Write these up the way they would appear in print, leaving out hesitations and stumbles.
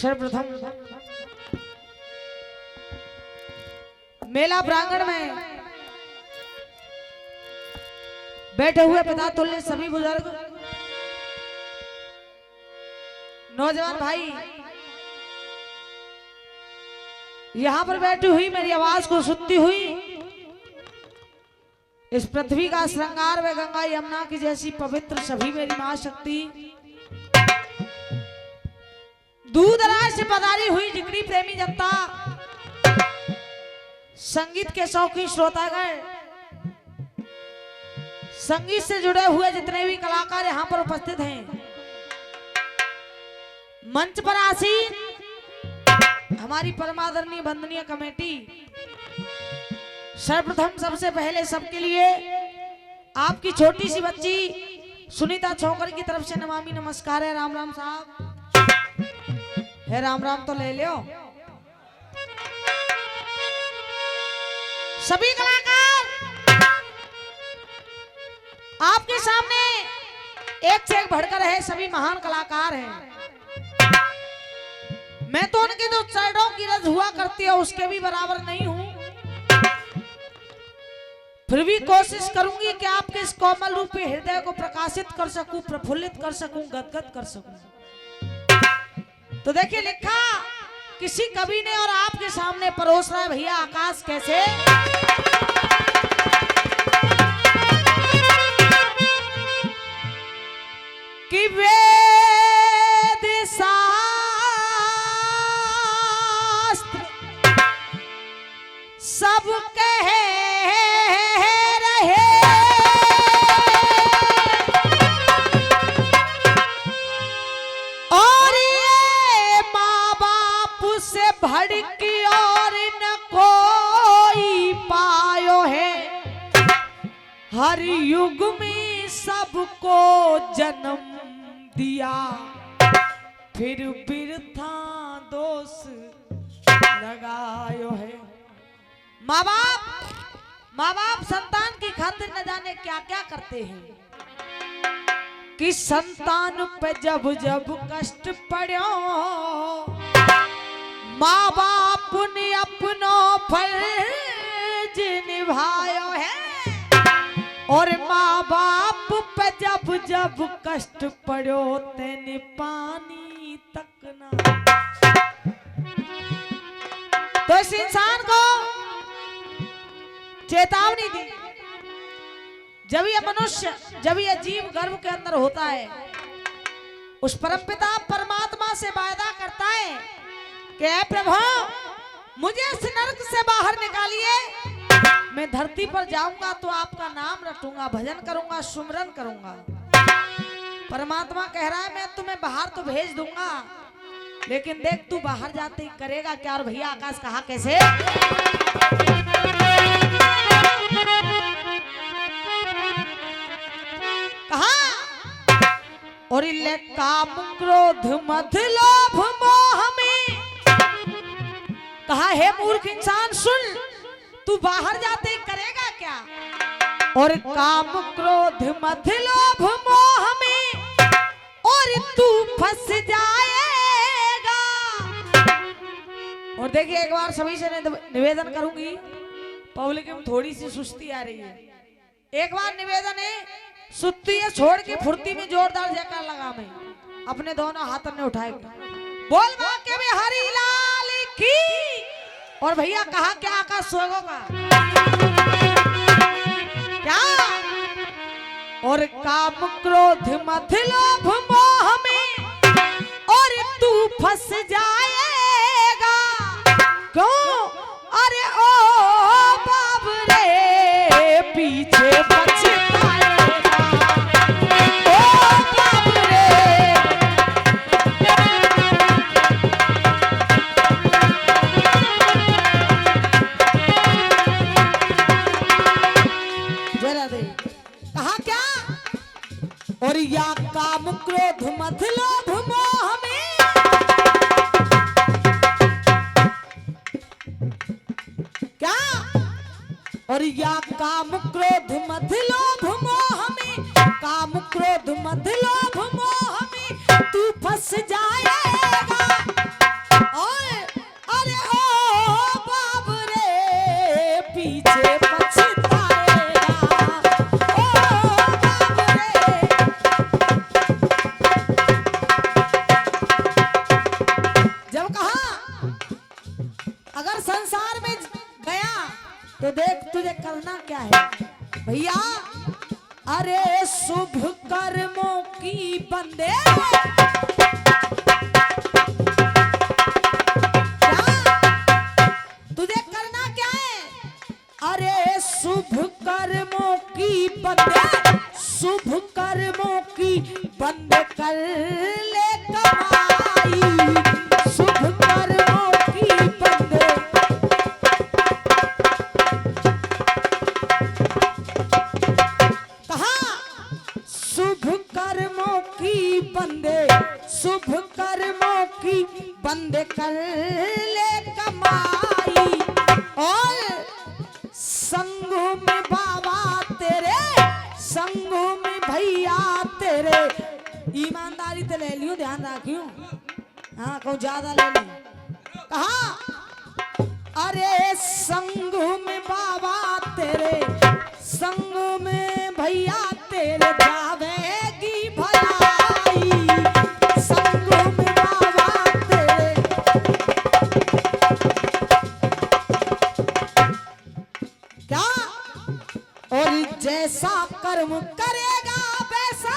सर्वप्रथम मेला प्रांगण में बैठे हुए पिता तुल्य सभी बुजुर्ग नौजवान भाई, यहाँ पर बैठी हुई मेरी आवाज को सुनती हुई इस पृथ्वी का श्रृंगार व गंगा यमुना की जैसी पवित्र सभी मेरी मां शक्ति, दूर दराज से पधारी हुई जिगरी प्रेमी जनता, संगीत के शौकीन श्रोतागण, संगीत से जुड़े हुए जितने भी कलाकार यहाँ पर उपस्थित हैं, मंच पर आसीन हमारी परमादरणीय वंदनीय कमेटी, सर्वप्रथम सबसे पहले सबके लिए आपकी छोटी सी बच्ची सुनीता छोकर की तरफ से नमामि नमस्कार है। राम राम साहब है, राम राम तो ले लो। सभी कलाकार आपके सामने एक से एक बढ़कर है, सभी महान कलाकार हैं। मैं तो उनके जो चरणों की रज हुआ करती है उसके भी बराबर नहीं हूं, फिर भी कोशिश करूंगी कि आपके इस कोमल रूपी हृदय को प्रकाशित कर सकूं, प्रफुल्लित कर सकूं, गदगद कर सकूं। तो देखिए लिखा किसी कवि ने और आपके सामने परोस रहा है भैया आकाश कैसे। कि वेद शास्त्र सब कह रहे और ये माँ बाप से भड़की और न कोई पायो है, हर युग में सबको जन्म दिया फिर बिरथा दोष लगायो है। माँ बाप संतान की खातिर न जाने क्या क्या करते हैं, कि संतान पे जब जब कष्ट पड़ो माँ बाप ने अपनो फर्ज निभायो है, और माँ बाप पे जब जब कष्ट पड़ो तेने पानी तक ना। तो इस इंसान को चेतावनी दी, जब ये मनुष्य, जब ये जीव गर्भ के अंदर होता है, उस परमपिता परमात्मा से वायदा करता है कि ऐ प्रभु मुझे इस नरक से बाहर निकालिए, मैं धरती पर जाऊंगा तो आपका नाम रटूंगा, भजन करूंगा, सुमरन करूंगा। परमात्मा कह रहा है मैं तुम्हें बाहर तो भेज दूंगा, लेकिन देख तू बाहर जाते ही करेगा क्या। और भैया आकाश कहा कैसे। कहा और इल्ले काम क्रोध मद लोभ मोह में, कहा हे मूर्ख इंसान सुन, तू बाहर जाते ही करेगा क्या। और काम क्रोध मद लोभ मोह में और तू फंस जाएगा। और देखिए एक बार सभी से निवेदन करूंगी, पब्लिक में थोड़ी सी सुस्ती आ रही है, एक बार निवेदन है, सुस्ती है छोड़ के फुर्ती में जोरदार जयकार लगा मैं अपने दोनों हाथों ने उठाए, बोल वाक्य में हरि लाल की। और भैया कहा क्या आकाश सोएगो का क्या। और काम क्रोध मद लोभ मोह में और तू फंस जाएगा। क्यों अरे ओ बाब रे पीछे पछताएगा, ओ बाब रे। जरा दे कहा क्या। और या काम क्रोध मद लोभ मोह में, क्या। और या काम क्रोध मद लोभ मोह में, काम क्रोध मद लोभ मोह में तू फंस जाएगा। भैया अरे शुभ कर्मों की बंदे तुझे करना क्या है? अरे शुभ कर्मों की बंदे, शुभ कर्मों की बंद कर ले कमाई, शुभ कर्मों की बंद। कहा शुभ कर्मों की बंदे, शुभ कर्मों की बंद कर ले कमाई, और संगों में बाबा तेरे, संगों में भैया तेरे। ईमानदारी तो ले लियो, ध्यान रखियो, हाँ कहूँ ज्यादा ले ली। कहा अरे संगों में बाबा तेरे, संगों में भैया तेरे जावेगी भलाई, संगों में बाबा तेरे। क्या और जैसा कर्म करेगा वैसा,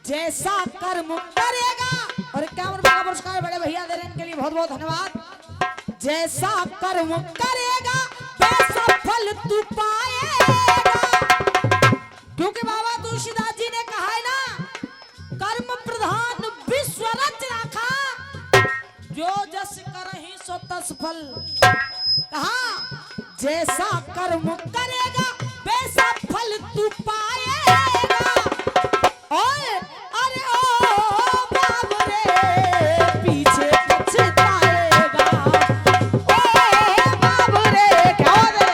जैसा कर्म करेगा। और क्या का पुरस्कार बड़े भैया दे रहे हैं, इनके लिए बहुत बहुत धन्यवाद। जैसा कर्म करेगा वैसा फल तू पाएगा, क्योंकि बाबा तुलसीदास जी ने कहा है ना, कर्म प्रधान विश्व रचना खा, जो जस करहि सो तस फल। कहा जैसा कर्म करेगा वैसा फल तू पाएगा, और अरे ओ बाब रे पीछे पछताएगा, ओ बाब रे क्या रे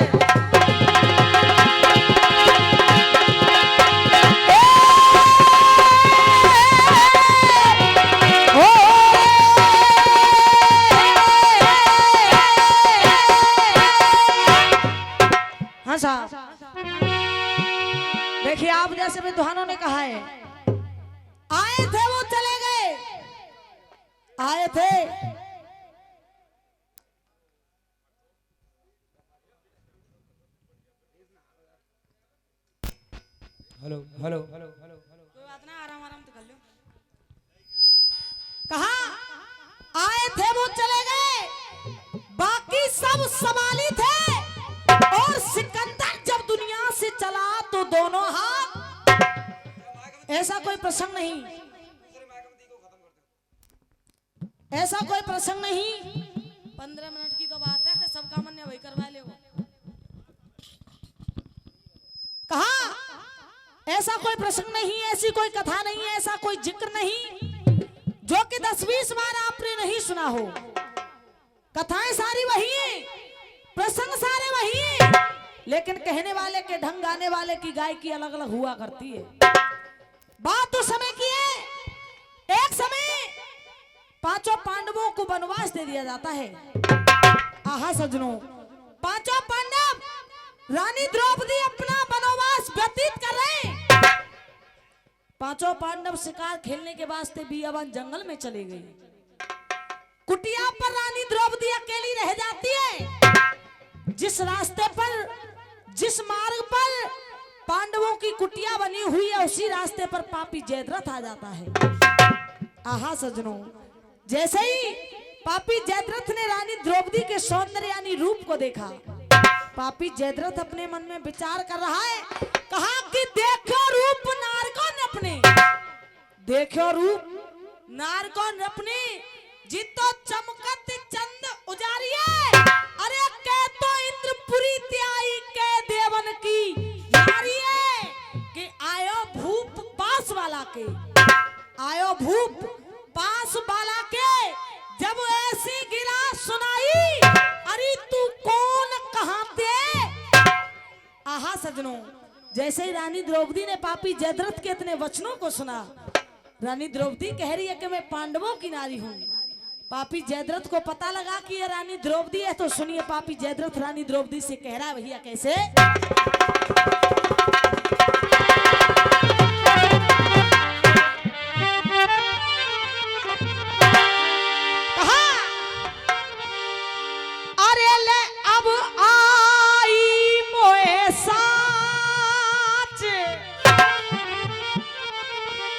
हाँ साहब। देखिए आप जैसे विद्वानों ने कहा है, आए थे वो चले गए, आए थे हेलो हेलो कोई बात ना, आराम आराम तो कर लो। कहा आए थे वो चले गए, बाकी सब संभाली थे, और सिकंदर जब दुनिया से चला तो दोनों हाथ। ऐसा कोई प्रसंग नहीं, ऐसा कोई प्रसंग नहीं। 15 मिनट की तो बात है, सब काम ने वही करवा ले। कहा ऐसा कोई प्रसंग नहीं, ऐसी कोई कथा नहीं, ऐसा कोई जिक्र नहीं जो कि 10-20 बार आपने नहीं सुना हो। कथाएं सारी वही हैं, प्रसंग सारे वही हैं, लेकिन कहने वाले के ढंग, गाने वाले की गायकी अलग अलग हुआ करती है। बात उस समय की है, एक समय 5 पांडवों को वनवास दे दिया जाता है। आहा सज्जनों, 5 पांडव रानी द्रौपदी अपना वनवास व्यतीत कर रहे हैं। 5 पांडव शिकार खेलने के वास्ते बियावन जंगल में चले गए। कुटिया पर रानी द्रौपदी अकेली रह जाती है। जिस रास्ते पर, जिस मार्ग पर पांडवों की कुटिया बनी हुई है, उसी रास्ते पर पापी जयद्रथ आ जाता है। आहा सज्जनों, जैसे ही पापी जयद्रथ ने रानी द्रौपदी के सौंदर्य यानी रूप को देखा, पापी जयद्रथ अपने मन में विचार कर रहा है। कहा कि देखो रूप नारकोन अपने, देखो रूप नारकोन अपने, जितो चमकत चंद उजारिये, अरे कह तो इंद्रपुरी त्याई के देवन की नारिये, कि आयो भूप पास वाला के, आयो भूप पास वाला के, जब ऐसी गिरा सुनाई, अरे तू कौन कहां ते। आहा सजनों, जैसे ही रानी द्रौपदी ने पापी जयद्रथ के इतने वचनों को सुना, रानी द्रौपदी कह रही है कि मैं पांडवों की नारी हूं। पापी जयद्रथ को पता लगा कि ये रानी द्रौपदी है, तो सुनिए पापी जयद्रथ रानी द्रौपदी से कह रहा है, भैया कैसे।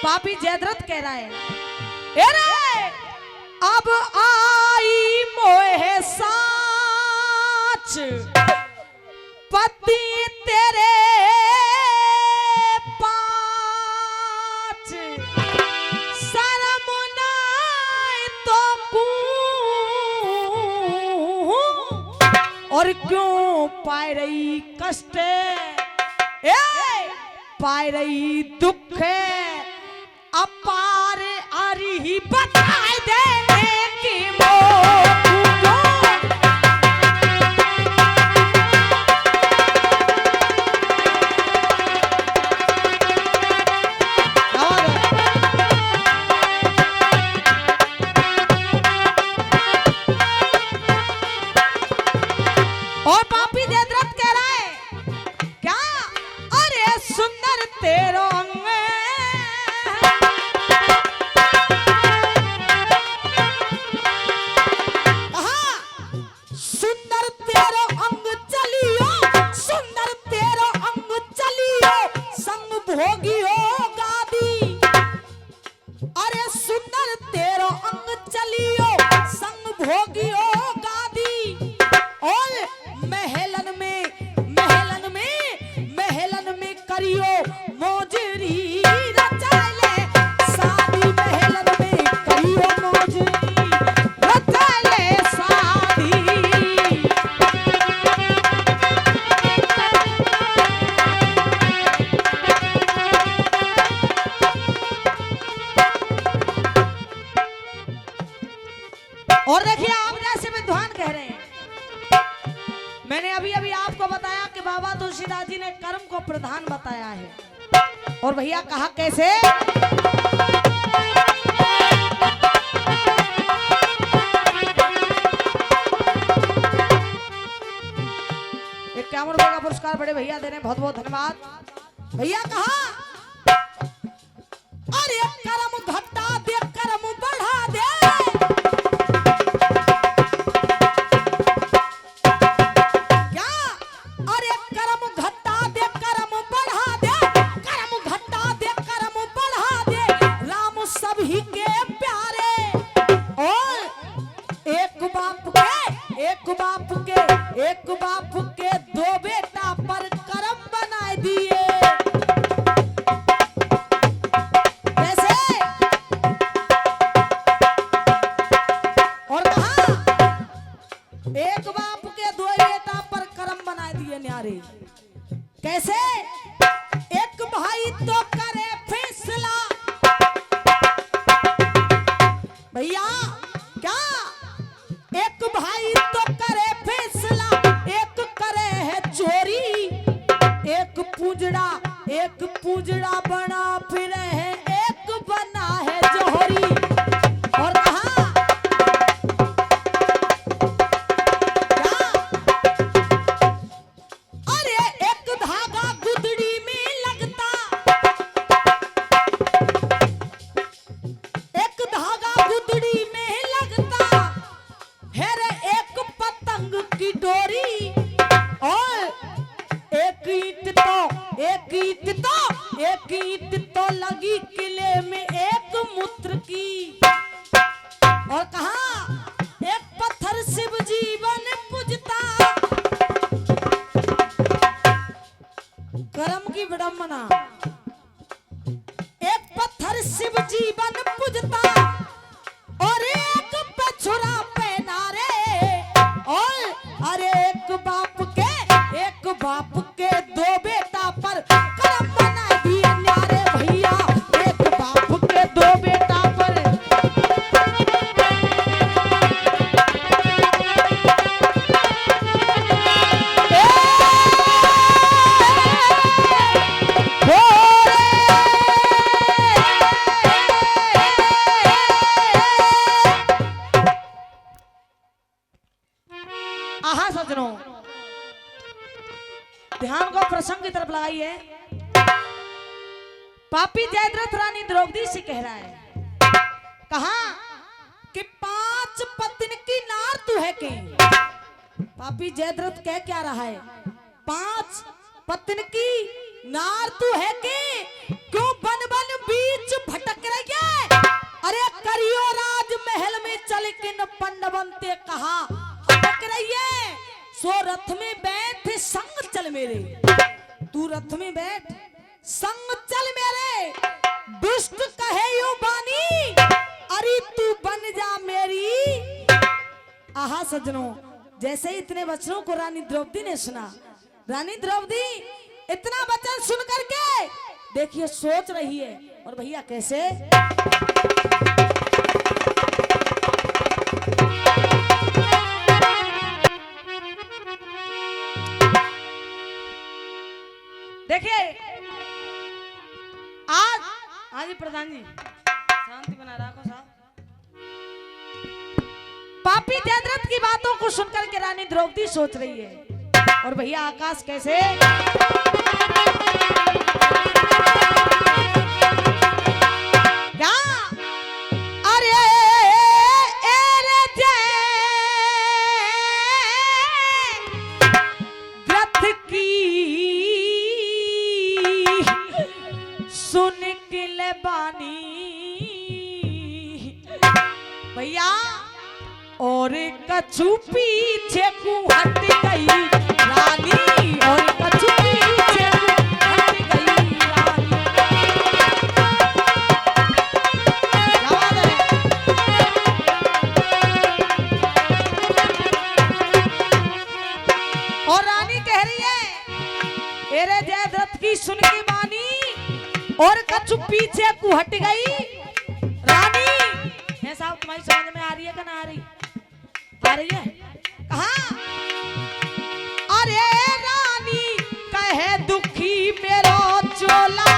पापी जयद्रथ कह रहा है, ए रे अब आई मोहे साच पति तेरे पाच शरम नाय तो कूं और क्यों पाए रही कष्ट ए पाए रही दुख अपार आरी ही बताए देने की और पापी जयद्रथ कह रहा है क्या, अरे सुंदर तेरो अंग भोगी हो गादी, अरे सुंदर तेरो अंग चलियो संग भोगी हो गादी और महलन में करियो मोजरी रचाले शादी महलन में करियो मोजरी रचाले शादी। और देखिए आप जैसे विद्वान कह रहे हैं, मैंने अभी अभी आपको बताया कि बाबा तुलसीदास जी ने कर्म को प्रधान बताया है। और भैया कहा कैसे, ₹51 का पुरस्कार बड़े भैया दे रहे हैं, बहुत बहुत धन्यवाद। भैया कहा अरे कर्म घटा दे कर्म बढ़ा दे, एक बाप के दो बेटा पर कर्म बनाए दिए। कैसे, और कहा एक बाप के दो बेटा पर कर्म बनाए दिए न्यारे। कैसे, एक भाई तो करे फैसला, भैया क्या, एक भाई तो करे फैसला, एक करे है चोरी, एक पूजड़ा बना फिर है, एक बना है जोहरी। और कहा क्या, अरे एक धागा गुदड़ी में लगता, एक धागा गुदड़ी में लगता है रे, एक पतंग की डोरी और एक ईंट तो लगी किले में एक मूत्र की। और कहा एक पत्थर शिव जीवन पूजता, कर्म की विडंबना, एक पत्थर शिव जीवन पूजता और एक पछुरा पहना रे, और अरे एक बाप के दो बेटा पर कर्म बना दिए न्यारे भैया, एक बाप के दो बेटा पर। आहा सजनों, ध्यान को प्रसंग की तरफ लगाइए। पापी जयद्रथ रानी द्रौपदी से कह रहा है, कहा कि 5 पत्नी की नार तू है के। पापी जयद्रथ कह क्या रहा है, 5 पत्नी की नार तू है के क्यों बन बन बीच भटक रही है? अरे करियो राज महल में चल किन पंडवंते कहा अटक रही है। सो रथ में बैठ संग चल मेरे, तू रथ में बैठ संग चल मेरे। दुष्ट कहे यो बानी, अरे तू बन जा मेरी। आहा सज्जनों, जैसे ही इतने वचनों को रानी द्रौपदी ने सुना, रानी द्रौपदी इतना वचन सुन करके देखिए सोच रही है। और भैया कैसे? देखिए आज प्रधान जी शांति बना रखो साहब। पापी जयद्रथ की बातों को सुनकर के रानी द्रौपदी सोच रही है। और भैया आकाश कैसे? क्या? अरे जयद्रथ की सुन के ले बानी भैया, और कछु पीछे को हट गई रानी, और कछु पीछे को हट गई रानी। याद है? और रानी कह रही है, तेरे जयद्रथ की सुन के बानी और कछु पीछे को हट गई रानी। है साहब, तुम्हारी समझ में आ रही है कि ना आ रही? आ रही है? कहा? अरे रानी कहे दुखी मेरा चोला,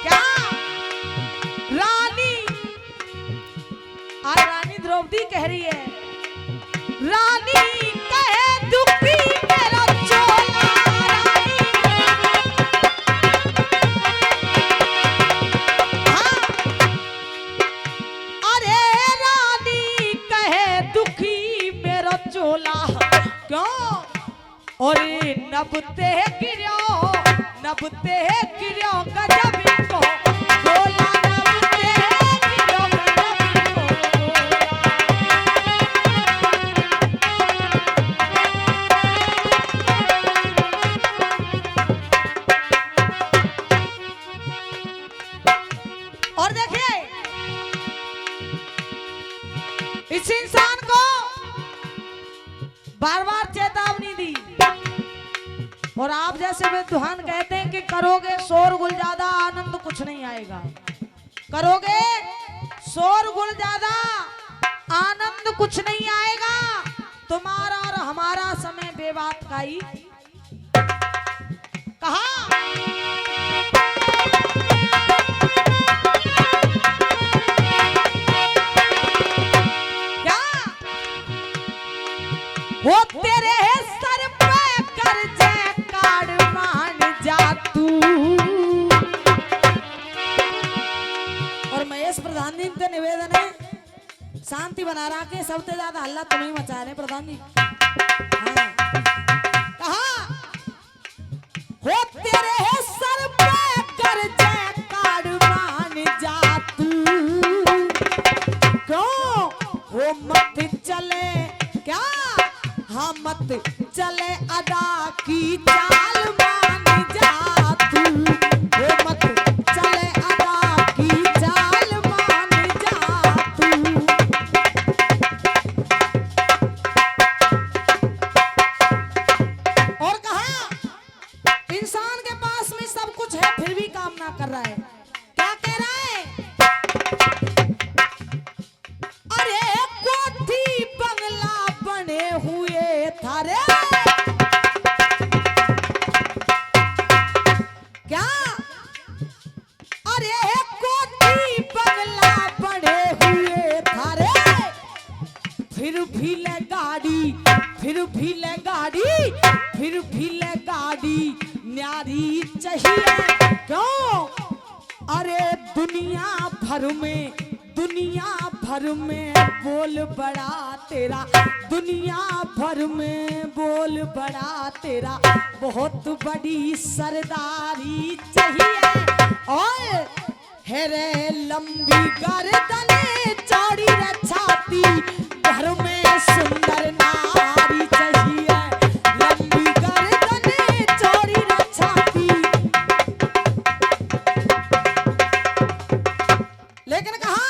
क्या रानी? रानी द्रौपदी कह रही है, रानी कहे दुखी मेरा चोला। और नबते गिरो गजब को बोला, नबते गिरो गजब को और देखिए इस इंसान को बार-बार चेतावनी दी। और आप जैसे विद्वान कहते हैं कि करोगे शोरगुल ज्यादा आनंद कुछ नहीं आएगा, करोगे शोरगुल ज्यादा आनंद कुछ नहीं आएगा। तुम्हारा और हमारा समय बेबात का ही। कहा? क्या वो तेरे सर पे कर्जे मान जा तू। और महेश प्रधान जी से निवेदन है, शांति बना रहा के सबसे ज्यादा हल्ला तुम्हें मचा रहे प्रधान जी। हाँ। कहा? हो तेरे सर पे कर्जे मान जा तू, क्यों वो मत चले क्या? हाँ मत चले अदा की चाल मान जा तू, वो मत चले अदा की चाल मान जा तू। और कहा? इंसान के पास में सब कुछ है फिर भी काम ना कर रहा है। क्या कह रहा है? अरे कोठी बंगला बने हुए थारे, क्या? अरे कोठी बंगला बने हुए थारे, फिर भी ले गाड़ी, फिर भी ले गाड़ी, फिर भी ले गाड़ी न्यारी चाहिए। क्यों? अरे दुनिया भर में दुनिया भर में बोल बड़ा तेरा, दुनिया भर में बोल बड़ा तेरा, बहुत बड़ी सरदारी चाहिए। और है रे लंबी गर्दन चौड़ी रे छाती, घर में सुंदर नारी चाहिए। लंबी गर्दन चौड़ी रे छाती। लेकिन कहा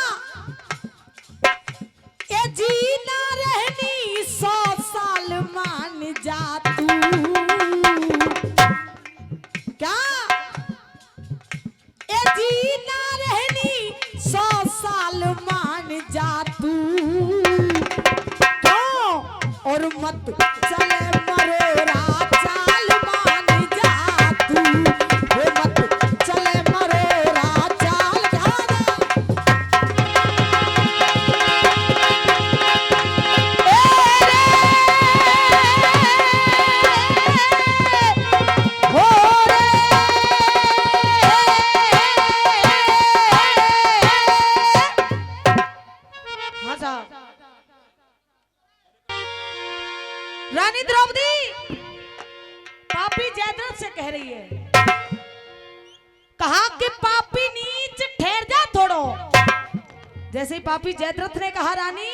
ये जीना रहनी 100 साल मान जा तू। क्या ये जीना रहनी 100 साल मान जा तू। क्यों और मत चले मरोरा चाल मान जा तू। वो मत चले मरोरा चाल ध्यान। रानी द्रौपदी पापी जयद्रथ से कह रही है, कहा कि पापी नीच ठहर जा थोड़ो। जैसे ही पापी जयद्रथ ने कहा रानी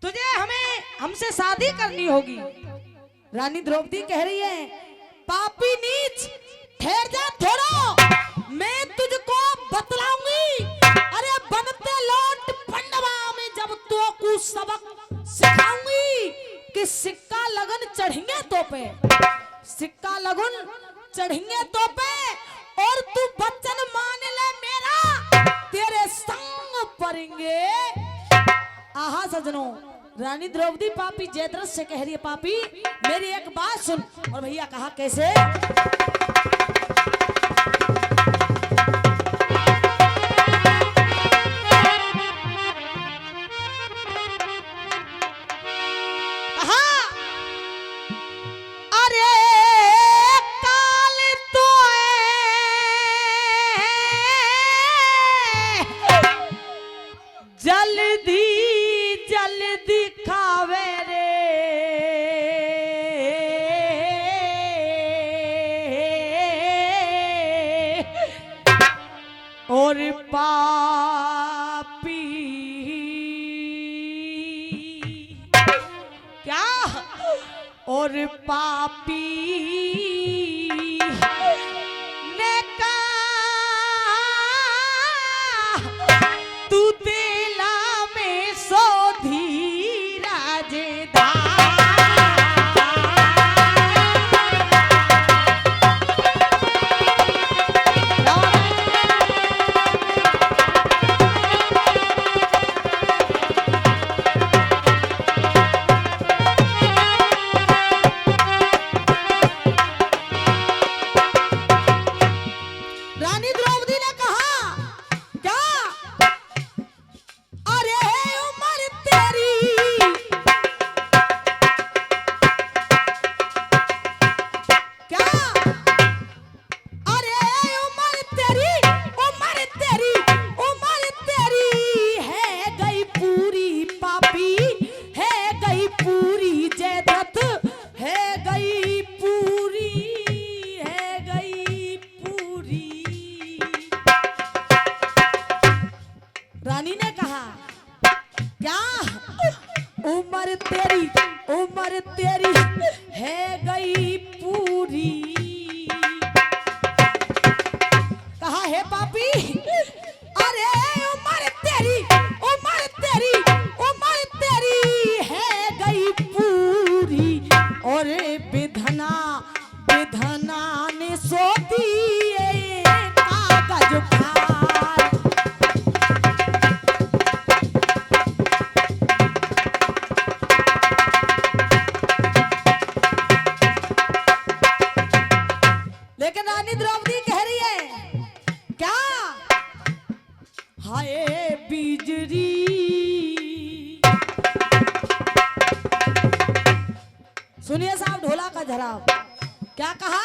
तुझे हमसे शादी करनी होगी, रानी द्रौपदी कह रही है पापी नीच ठहर जा थोड़ो, मैं तुझको बतलाऊंगी। अरे बनते लौट पंडवा में जब तो कुछ सबक सिखाऊंगी कि सिक्का लगन चढ़ेंगे तो पे, सिक्का लगन चढ़ेंगे तो पे, और तू वचन मान ले मेरा, तेरे संग पड़ेंगे। आहा सजनों, रानी द्रौपदी पापी जयद्रथ से कह रही है पापी मेरी एक बात सुन। और भैया कहा कैसे? जल्दी जल्दी खावे रे और पापी क्या और पापी ने कहा तू तेला में सोधी राजधान। रानी द्रौपदी ने कहा क्या? अरे उम्र तेरी क्या? अरे उम्र तेरी उम्र तेरी उम्र तेरी है गई पूरी पापी है गई पूरी जयद्रथ है गई पूरी है गई पूरी। रानी ने कहा क्या? उम्र तेरी है गई पूरी। कहा है पापी अरे उम्र तेरी है गई पूरी। और विधना ने सो दिए कागज फाड़। लेकिन रानी द्रौपदी कह रही है क्या? हाय बिजली सुनिए साहब ढोला का झराव। क्या कहा?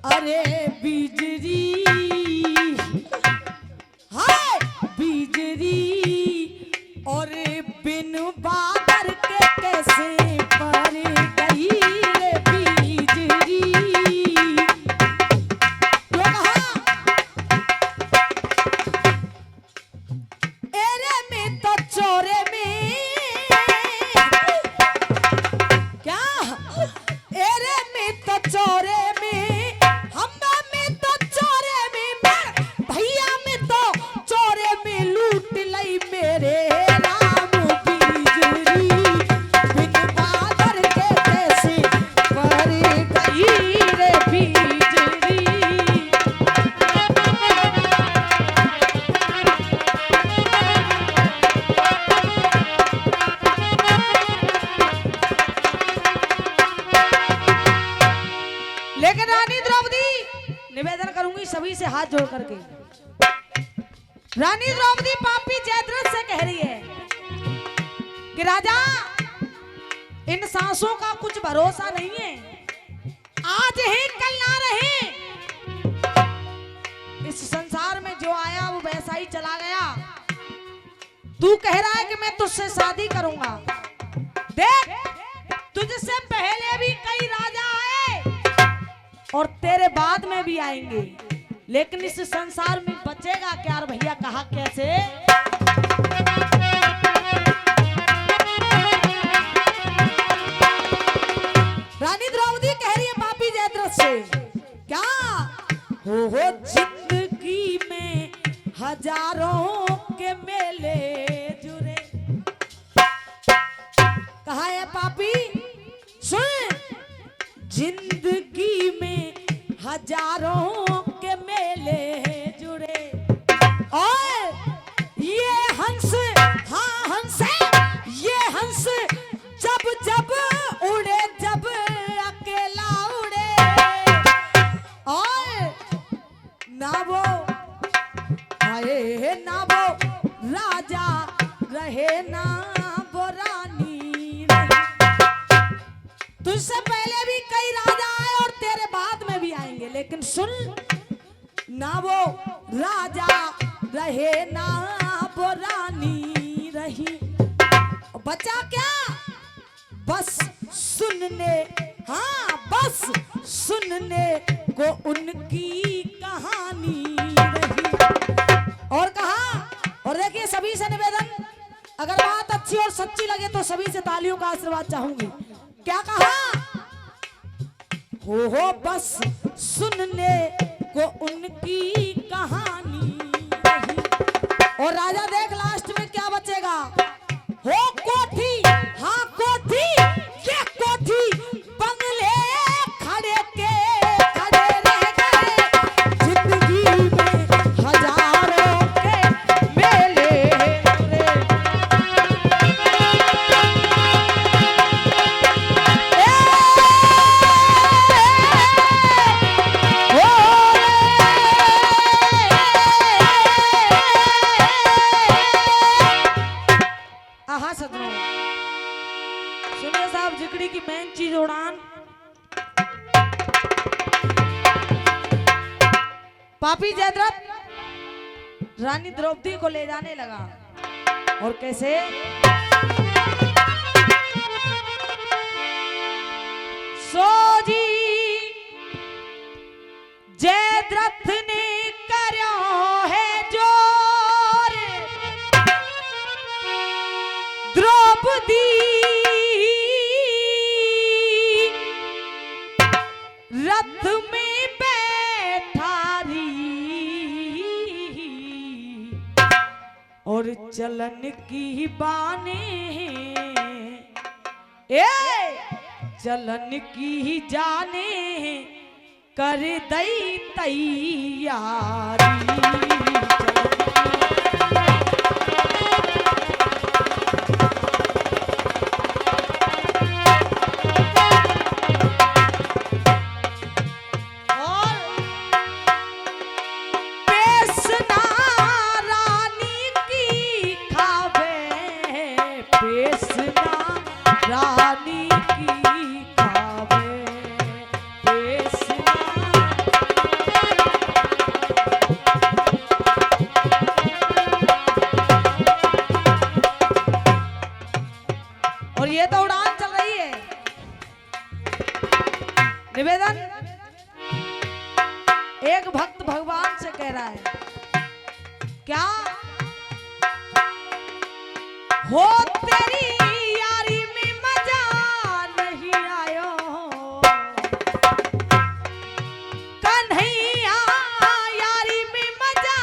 अरे बिजली हाय लेकिन रानी द्रौपदी, निवेदन करूंगी सभी से हाथ जोड़ करके, रानी द्रौपदी पापी जयद्रथ से कह रही है कि राजा, इन सांसों का कुछ भरोसा नहीं है, आज ही कल ना रहे। इस संसार में जो आया वो वैसा ही चला गया। तू कह रहा है कि मैं तुझसे शादी करूंगा, देख तुझसे पहले भी कई राजा आए और तेरे बाद में भी आएंगे, लेकिन इस संसार में बचेगा क्या? और भैया कहा कैसे? रानी द्रौपदी कह रही है पापी जयद्रथ से, क्या हो जिंदगी में हजारों के मेले जुड़े। कहा है पापी, सुन, जिंदगी में हजारों के मेले जुड़े और ये हंस, हाँ हंस, ये हंस जब जब उड़े, जब अकेला उड़े, और ना वो आए ना वो राजा रहे, ना वो रानी रहे। तुझसे पहले भी कई राजा आए और तेरे बाद में भी आएंगे, लेकिन सुन, ना वो राजा रहे, ना वो रानी रही। बचा क्या? बस सुनने, हाँ बस सुनने को उनकी कहानी रही। और कहा, और देखिए सभी से निवेदन, अगर बात अच्छी और सच्ची लगे तो सभी से तालियों का आशीर्वाद चाहूंगी। क्या कहा? हो बस सुनने को उनकी कहानी रही। और राजा देख लास्ट में क्या बचेगा? हो कोठी, हाँ कोठी, ये कोठी बंगले खड़े के खड़े रह गए, जिंदगी में हजारों के मेले जुड़े। हाँ सदनों, सुनिए साहब, जिकड़ी की मेन चीज उड़ान। पापी जयद्रथ रानी द्रौपदी को ले जाने लगा, और कैसे? सोजी जयद्रथ ने कर्यो है जोर, द्रौपदी रथ में बैठारी, और चलन की बाने, चलन की जाने कर दई तैयारी। और ये तो उड़ान चल रही है। निवेदन, एक भक्त भगवान से कह रहा है, क्या हो तेरी यारी में मजा नहीं आयो, कन्हैया यारी में मजा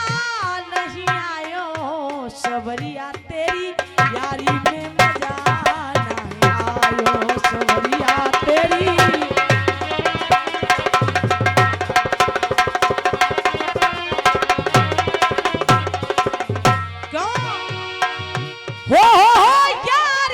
नहीं आयो, सवरिया तेरी यारी में मजा नहीं आयो, सवरिया तेरी। क्यों? हो यार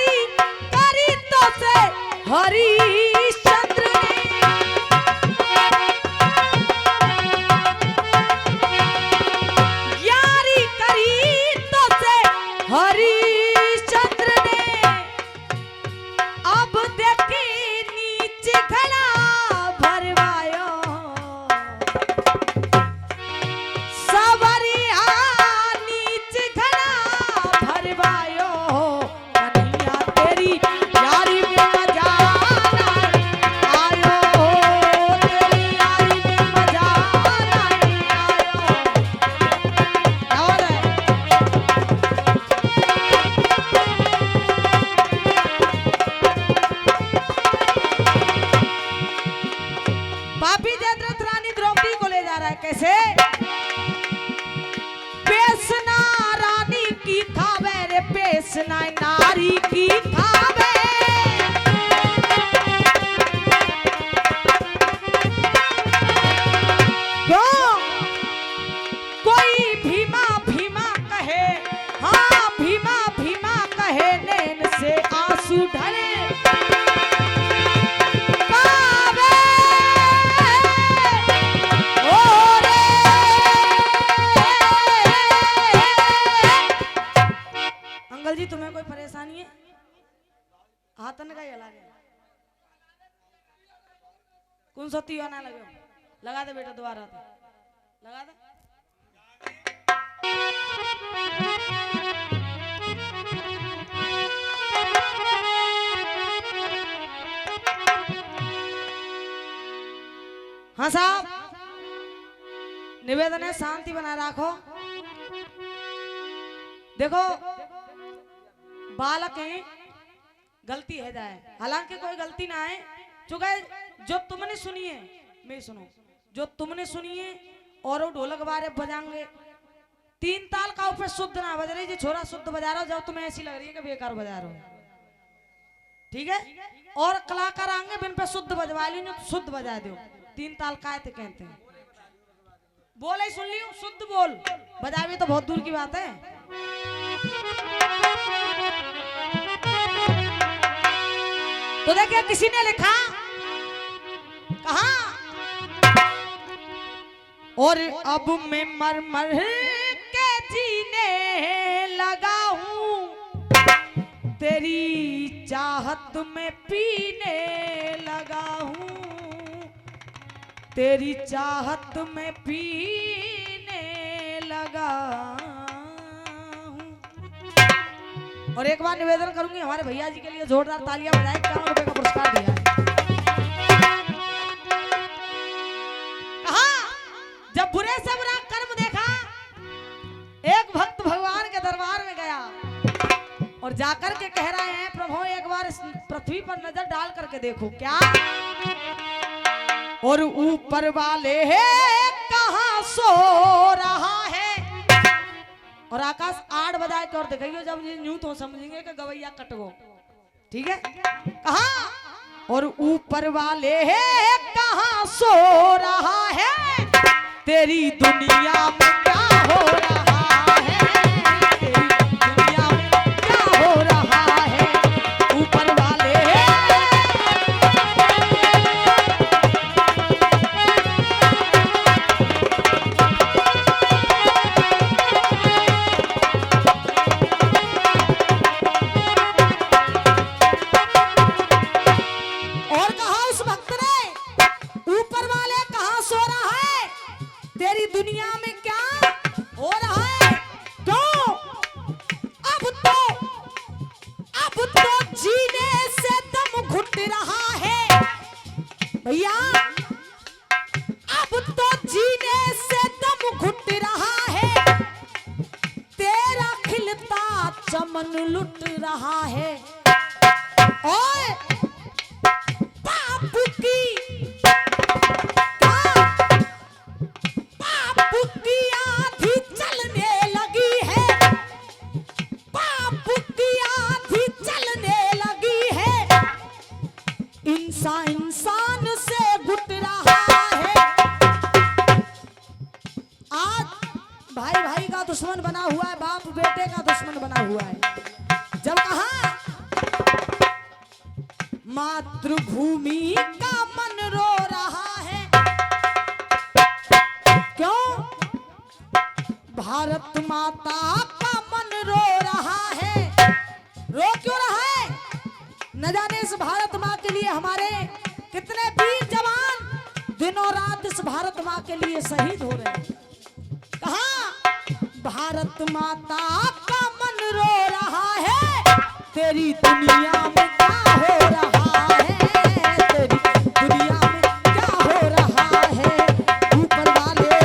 जयद्रथ रानी द्रौपदी को ले जा रहा है। कैसे? पेशना रानी की खावे रे पेशना नारी की खावे। क्यों? कोई भीमा भीमा कहे, हाँ भीमा भीमा कहे, नैन से आंसू ढले जी। तुम्हें कोई परेशानी है? हाथन का ही अलग है। कौन सा तीवा ना लगे? लगा दे बेटा, दोबारा लगा दे। हाँ साहब, निवेदन है शांति बनाए रखो। देखो बालक है, गलती है जाए, हालांकि कोई गलती ना है। चूंकि जो तुमने सुनी है, मैं सुनो, जो तुमने सुनी है और वो ढोलक बारे बजाएंगे, 3 ताल का ऊपर शुद्ध ना बज रही जी। छोरा शुद्ध बजा रहा हो, जब तुम्हें ऐसी लग रही है कि बेकार बजा रहे हो, ठीक है। और कलाकार आएंगे बिन पे शुद्ध बजवा ली, तो शुद्ध बजा दो। 3 ताल काय थे कहते हैं, बोल ही सुन लियो, शुद्ध बोल, बजा भी तो बहुत दूर की बात है। तो देखिए किसी ने लिखा, कहा और अब मैं मर मर के जीने लगा हूं, तेरी चाहत में पीने लगा हूं, तेरी चाहत में पीने लगा हूं। और एक बार निवेदन करूंगी, हमारे भैया जी के लिए जोरदार तालियां बजाएं। 51 रुपए का पुरस्कार दिया है। कहा जब बुरे से बुरा कर्म देखा, एक भक्त भगवान के दरबार में गया और जाकर के कह रहे हैं, प्रभु एक बार इस पृथ्वी पर नजर डाल करके देखो। क्या? और ऊपर वाले कहां सो रहा है। और आकाश 8 बजाए के और दिखाइयो, जब यूं तो समझेंगे कि गवैया कटगो, ठीक है। कहा और ऊपर वाले कहां सो रहा है, तेरी दुनिया में क्या हो रहा है, तेरी दुनिया में क्या हो रहा है। ऊपर वाले दुनिया में क्या हो रहा है। क्यों? अब तो जीने से दम घुट रहा है भैया, अब तो जीने से दम घुट रहा है, तेरा खिलता चमन लुट रहा है। ओए बापू की आंधी चलने लगी है, बापू की आंधी चलने लगी है, इंसान से घुट रहा है। आज भाई भाई का दुश्मन बना हुआ है, बाप बेटे का दुश्मन बना हुआ है। जब कहा मातृभूमि का मन रो रहा है। क्यों? भारत माता का मन रो रहा है। रो क्यों रहा है? न जाने इस भारत माँ के लिए हमारे कितने वीर जवान दिनों रात इस भारत माँ के लिए शहीद हो रहे हैं। कहा भारत माता का मन रो रहा है, तेरी दुनिया में क्या हो रहा है, तेरी दुनिया में क्या हो रहा है। ऊपर वाले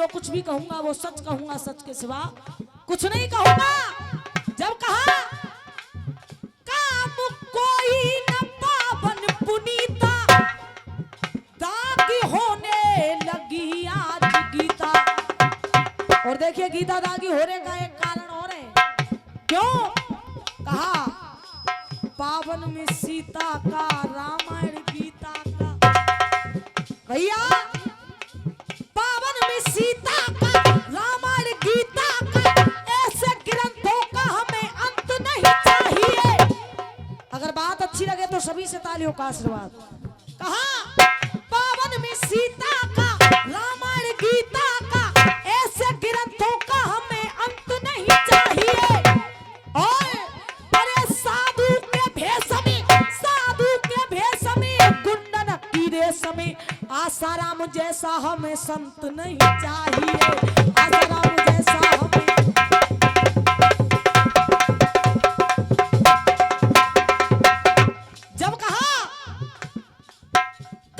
जो कुछ भी कहूंगा वो सच कहूंगा, सच के सिवा कुछ नहीं कहूंगा। जब कहा काम कोई न पावन पुनीता, दागी होने लगी आज गीता। और देखिए गीता दागी होने का एक कारण और है। क्यों? कहा पावन में सीता का, रामायण गीता का। भैया पावन में सीता का, रामायण गीता का, ऐसे ग्रंथों का हमें अंत नहीं चाहिए। अगर बात अच्छी लगे तो सभी से तालियों का आशीर्वाद। कहा पावन में सीता का, रामायण गीता का, ऐसे ग्रंथों का हमें अंत नहीं चाहिए। और अरे साधु के भेष में, साधु के भेष में, गुंडन की रेस में, आसाराम जैसा हमें संत नहीं चाहिए। आसाराम जैसा हमें। जब कहा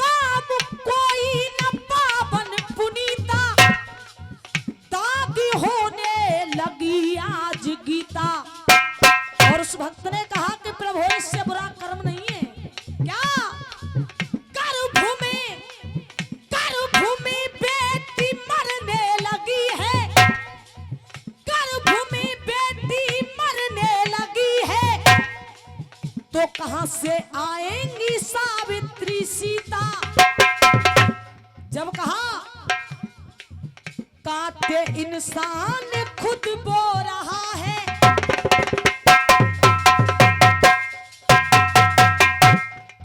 काम कोई न पावन पुनीता, दागी होने लगी आज गीता। और उस भक्त ने कहा कि प्रभु इससे बुरा कर्म नहीं है क्या? गर्भ में बेटी मरने लगी है, गर्भ में बेटी मरने लगी है, तो कहां से आएंगी सावित्री सीता। जब कहा काटे इंसान खुद बो रहा है,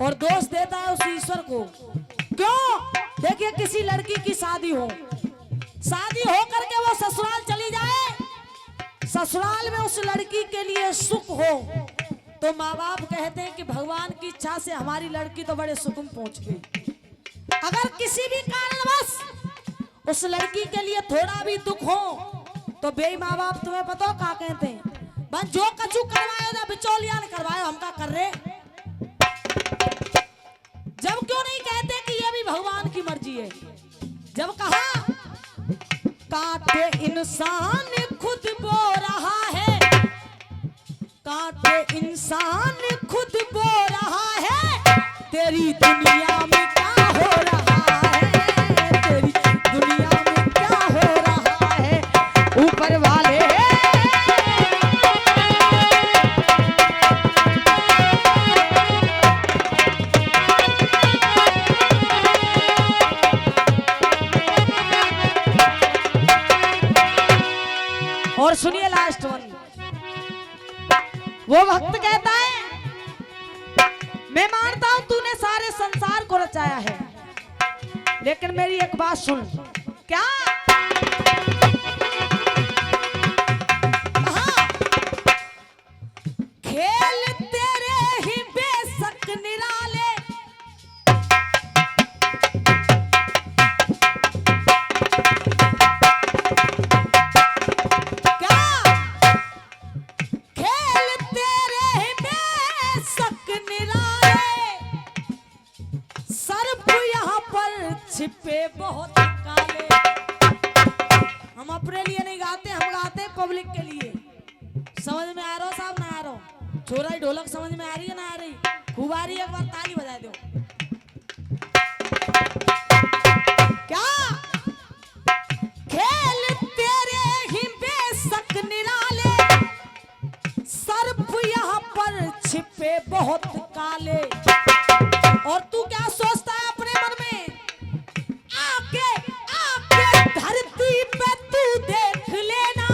और दोष देता है उस ईश्वर को। क्यों? देखिए किसी लड़की की शादी हो, शादी हो करके वो ससुराल चली जाए, ससुराल में उस लड़की के लिए सुख हो, तो माँ बाप कहते हैं कि भगवान की इच्छा से हमारी लड़की तो बड़े सुख में पहुंच गई। अगर किसी भी कारणवश उस लड़की के लिए थोड़ा भी दुख हो तो बे माँ बाप तुम्हें पता क्या कहते हैं? बस जो कछु करवाए ना बिचौलिया ने करवाए, हम क्या कर रहे। जब क्यों नहीं कहते कि ये भी भगवान की मर्जी है। जब कहा काटे इंसान खुद बो रहा है, काटे इंसान खुद बो रहा है, तेरी दुनिया में क्या हो रहा है, तेरी दुनिया में क्या हो रहा है। ऊपर वाले और सुनिए लास्ट वन। वो भक्त कहता है मैं मानता हूं तूने सारे संसार को रचाया है, लेकिन मेरी एक बात सुन। क्या? खेल तेरे ही बेशक निराले, छिपे बहुत काले। हम अपने लिए नहीं गाते, हम गाते पब्लिक के लिए। समझ में आ रहा हो साहब? ना आ रहा हो? छोरा ही ढोलक समझ में आ रही है ना आ रही? खूब आ रही है, एक बार ताली बजा दो। क्या? खेल तेरे ही बेशक निराले, सर्प यहाँ पर छिपे बहुत काले। और तू क्या सोचता है अपने मन में? आके आके धरती पे तू देख लेना,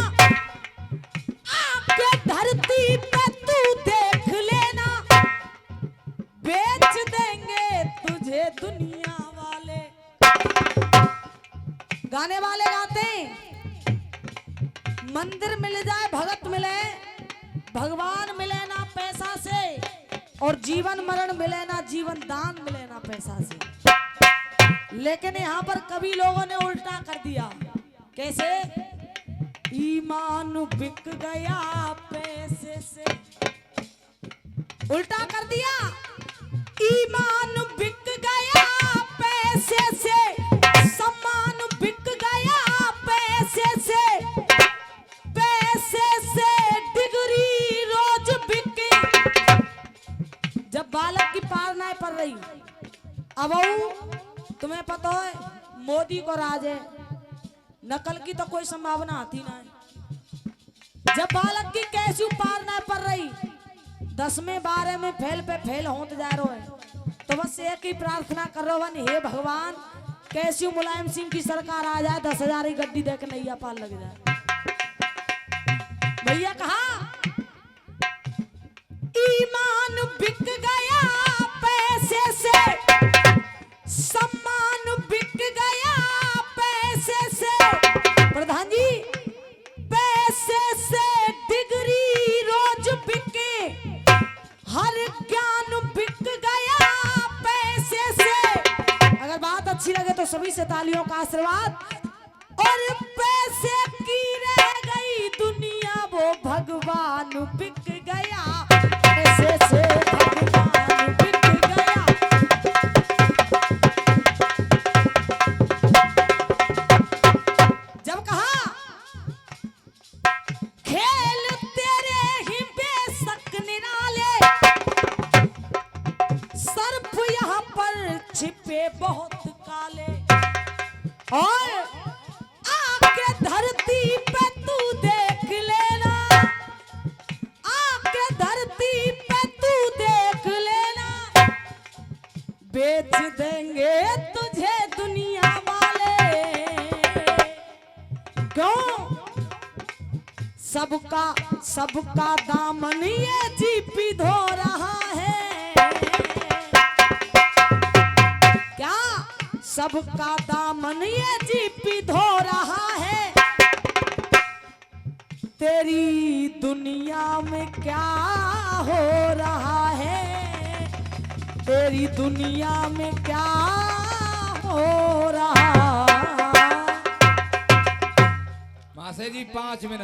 आके धरती पे तू देख लेना, बेच देंगे तुझे दुनिया वाले। गाने वाले गाते हैं मंदिर मिल जाए भगत मिले, भगवान मिले ना पैसा से, और जीवन मरण मिले ना, जीवन दान मिले ना पैसा से। लेकिन यहाँ पर कभी लोगों ने उल्टा कर दिया। कैसे? ईमान बिक गया पैसे से, उल्टा कर दिया। ईमान बिक गया पैसे से, सम्मान बिक गया पता है मोदी को राज है, नकल की तो कोई संभावना आती ना है। जब बालक की कैसी पार ना पड़ रही, 10 में 12 में फेल पे फेल होते जा रहे है, तो बस एक ही प्रार्थना कर रहे वन, हे भगवान कैसी मुलायम सिंह की सरकार आ जाए, 10,000 की गड्डी देख नैया पार लग जाए। भैया कहा ईमान बिक गया पैसे से, सम्मान बिक गया पैसे से, प्रधान जी पैसे से डिग्री रोज बिके, हर ज्ञान बिक गया पैसे से। अगर बात अच्छी लगे तो सभी से तालियों का आशीर्वाद। और पैसे की रह गई दुनिया, वो भगवान बिक गया पैसे से, भगवान बिक गया। जब कहा खेल तेरे ही बेशक निराले, सर्प यहाँ पर छिपे बहुत काले, और आके धरती पे तू देख लेना, आके धरती पे तू देख लेना, बेच देंगे तुझे दुनिया वाले। क्यों? सबका दामन ये जीपी धो रहा है, क्या सबका दामन ये जीपी धो रहा है। तेरी दुनिया में क्या हो रहा है, तेरी दुनिया में क्या हो रहा। मासे जी 5 मिनट।